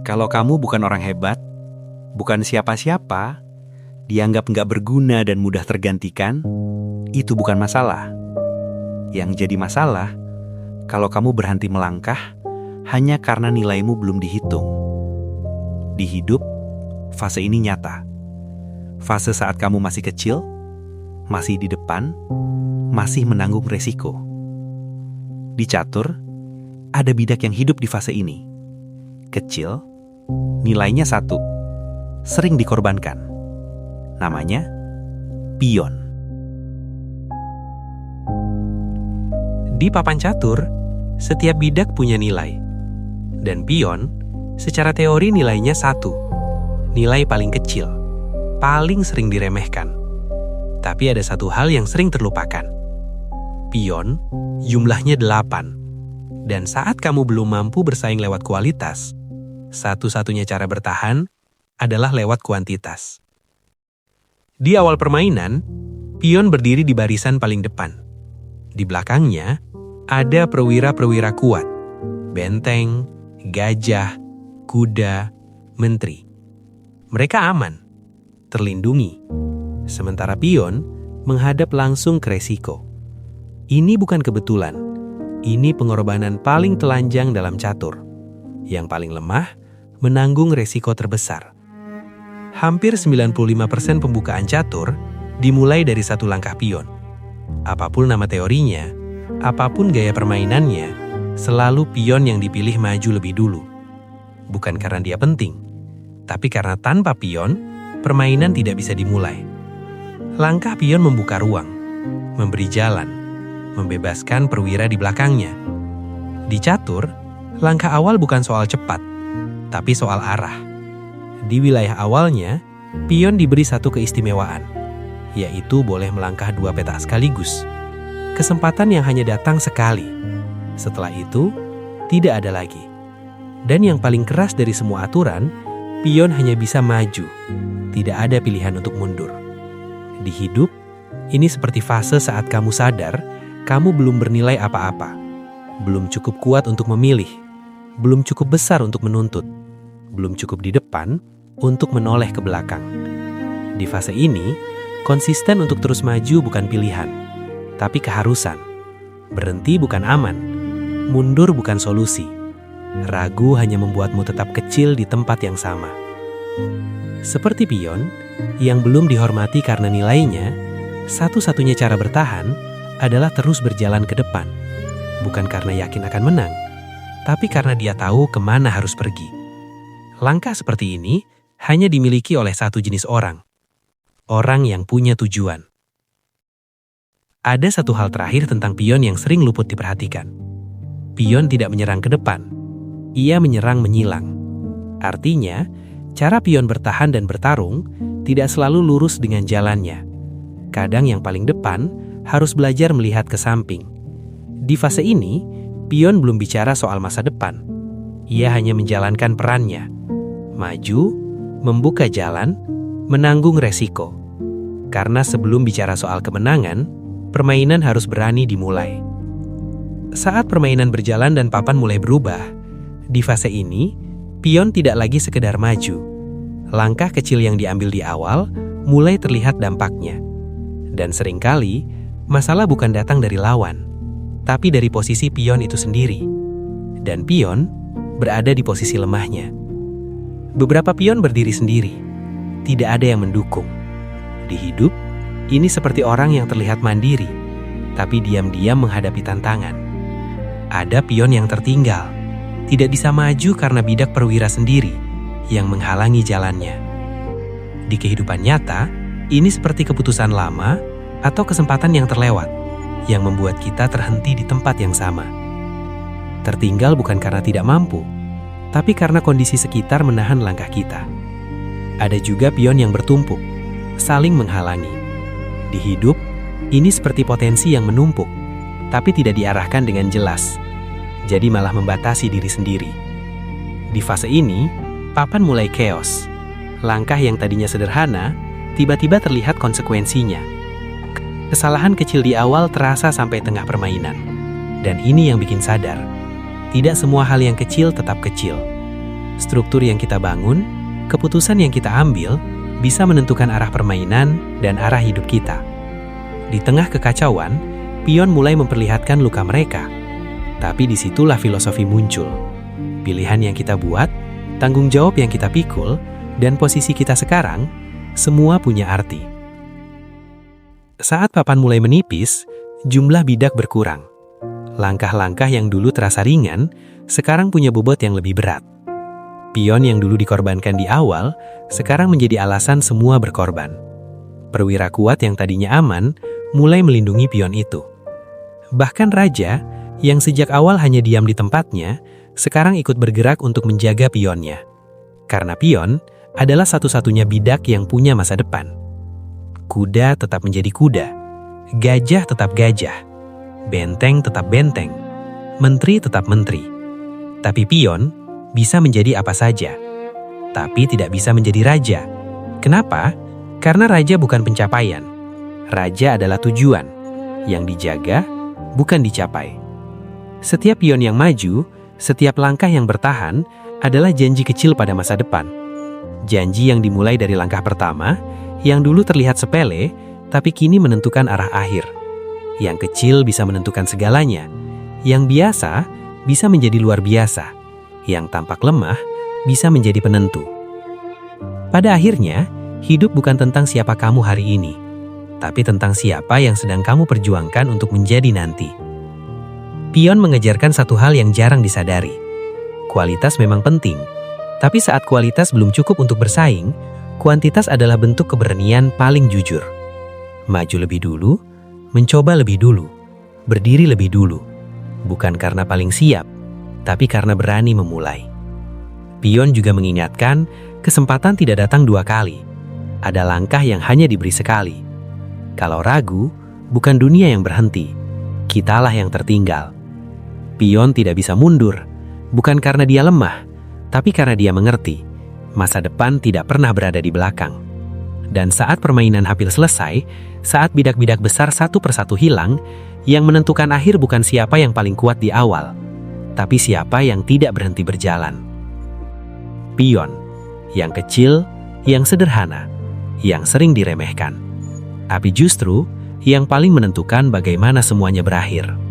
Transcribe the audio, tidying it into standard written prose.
Kalau kamu bukan orang hebat, bukan siapa-siapa, dianggap nggak berguna dan mudah tergantikan, itu bukan masalah. Yang jadi masalah, kalau kamu berhenti melangkah hanya karena nilaimu belum dihitung. Di hidup, fase ini nyata. Fase saat kamu masih kecil, masih di depan, masih menanggung resiko. Di catur, ada bidak yang hidup di fase ini. Kecil, nilainya 1, sering dikorbankan. Namanya pion. Di papan catur, setiap bidak punya nilai. Dan pion, secara teori nilainya 1. Nilai paling kecil, paling sering diremehkan. Tapi ada satu hal yang sering terlupakan. Pion, jumlahnya 8. Dan saat kamu belum mampu bersaing lewat kualitas, satu-satunya cara bertahan adalah lewat kuantitas. Di awal permainan, pion berdiri di barisan paling depan. Di belakangnya, ada perwira-perwira kuat, benteng, gajah, kuda, menteri. Mereka aman, terlindungi. Sementara pion menghadap langsung ke resiko. Ini bukan kebetulan. Ini pengorbanan paling telanjang dalam catur. Yang paling lemah, menanggung resiko terbesar. Hampir 95% pembukaan catur dimulai dari satu langkah pion. Apapun nama teorinya, apapun gaya permainannya, selalu pion yang dipilih maju lebih dulu. Bukan karena dia penting, tapi karena tanpa pion, permainan tidak bisa dimulai. Langkah pion membuka ruang, memberi jalan, membebaskan perwira di belakangnya. Di catur, langkah awal bukan soal cepat, tapi soal arah. Di wilayah awalnya, pion diberi satu keistimewaan, yaitu boleh melangkah 2 peta sekaligus. Kesempatan yang hanya datang sekali. Setelah itu, tidak ada lagi. Dan yang paling keras dari semua aturan, pion hanya bisa maju. Tidak ada pilihan untuk mundur. Di hidup, ini seperti fase saat kamu sadar, kamu belum bernilai apa-apa. Belum cukup kuat untuk memilih. Belum cukup besar untuk menuntut. Belum cukup di depan untuk menoleh ke belakang. Di fase ini, konsisten untuk terus maju bukan pilihan, tapi keharusan. Berhenti bukan aman, mundur bukan solusi. Ragu hanya membuatmu tetap kecil di tempat yang sama. Seperti pion, yang belum dihormati karena nilainya, satu-satunya cara bertahan adalah terus berjalan ke depan. Bukan karena yakin akan menang, tapi karena dia tahu kemana harus pergi. Langkah seperti ini hanya dimiliki oleh satu jenis orang. Orang yang punya tujuan. Ada satu hal terakhir tentang pion yang sering luput diperhatikan. Pion tidak menyerang ke depan. Ia menyerang menyilang. Artinya, cara pion bertahan dan bertarung tidak selalu lurus dengan jalannya. Kadang yang paling depan harus belajar melihat ke samping. Di fase ini, pion belum bicara soal masa depan. Ia hanya menjalankan perannya. Maju, membuka jalan, menanggung resiko. Karena sebelum bicara soal kemenangan, permainan harus berani dimulai. Saat permainan berjalan dan papan mulai berubah, di fase ini, pion tidak lagi sekedar maju. Langkah kecil yang diambil di awal mulai terlihat dampaknya. Dan seringkali, masalah bukan datang dari lawan, tapi dari posisi pion itu sendiri. Dan pion berada di posisi lemahnya. Beberapa pion berdiri sendiri, tidak ada yang mendukung. Di hidup, ini seperti orang yang terlihat mandiri, tapi diam-diam menghadapi tantangan. Ada pion yang tertinggal, tidak bisa maju karena bidak perwira sendiri yang menghalangi jalannya. Di kehidupan nyata, ini seperti keputusan lama atau kesempatan yang terlewat, yang membuat kita terhenti di tempat yang sama. Tertinggal bukan karena tidak mampu, tapi karena kondisi sekitar menahan langkah kita. Ada juga pion yang bertumpuk, saling menghalangi. Di hidup, ini seperti potensi yang menumpuk, tapi tidak diarahkan dengan jelas, jadi malah membatasi diri sendiri. Di fase ini, papan mulai chaos. Langkah yang tadinya sederhana, tiba-tiba terlihat konsekuensinya. Kesalahan kecil di awal terasa sampai tengah permainan. Dan ini yang bikin sadar, tidak semua hal yang kecil tetap kecil. struktur yang kita bangun, keputusan yang kita ambil, bisa menentukan arah permainan dan arah hidup kita. Di tengah kekacauan, pion mulai memperlihatkan luka mereka. Tapi disitulah filosofi muncul. Pilihan yang kita buat, tanggung jawab yang kita pikul, dan posisi kita sekarang, semua punya arti. Saat papan mulai menipis, jumlah bidak berkurang. Langkah-langkah yang dulu terasa ringan, sekarang punya bobot yang lebih berat. Pion yang dulu dikorbankan di awal, sekarang menjadi alasan semua berkorban. Perwira kuat yang tadinya aman, mulai melindungi pion itu. Bahkan raja, yang sejak awal hanya diam di tempatnya, sekarang ikut bergerak untuk menjaga pionnya. Karena pion adalah satu-satunya bidak yang punya masa depan. Kuda tetap menjadi kuda, gajah tetap gajah, benteng tetap benteng, menteri tetap menteri. Tapi pion bisa menjadi apa saja, tapi tidak bisa menjadi raja. Kenapa? Karena raja bukan pencapaian. Raja adalah tujuan, yang dijaga bukan dicapai. Setiap pion yang maju, setiap langkah yang bertahan adalah janji kecil pada masa depan. Janji yang dimulai dari langkah pertama, yang dulu terlihat sepele, tapi kini menentukan arah akhir. Yang kecil bisa menentukan segalanya, yang biasa bisa menjadi luar biasa, yang tampak lemah bisa menjadi penentu. Pada akhirnya, hidup bukan tentang siapa kamu hari ini, tapi tentang siapa yang sedang kamu perjuangkan untuk menjadi nanti. Pion mengajarkan satu hal yang jarang disadari. Kualitas memang penting, tapi saat kualitas belum cukup untuk bersaing, kuantitas adalah bentuk keberanian paling jujur. Maju lebih dulu, mencoba lebih dulu, berdiri lebih dulu. Bukan karena paling siap, tapi karena berani memulai. Pion juga mengingatkan, kesempatan tidak datang dua kali. Ada langkah yang hanya diberi sekali. Kalau ragu, bukan dunia yang berhenti, kitalah yang tertinggal. Pion tidak bisa mundur, bukan karena dia lemah, tapi karena dia mengerti, masa depan tidak pernah berada di belakang. Dan saat permainan hampir selesai, saat bidak-bidak besar satu persatu hilang, yang menentukan akhir bukan siapa yang paling kuat di awal, tapi siapa yang tidak berhenti berjalan. Pion, yang kecil, yang sederhana, yang sering diremehkan. Tapi justru, yang paling menentukan bagaimana semuanya berakhir.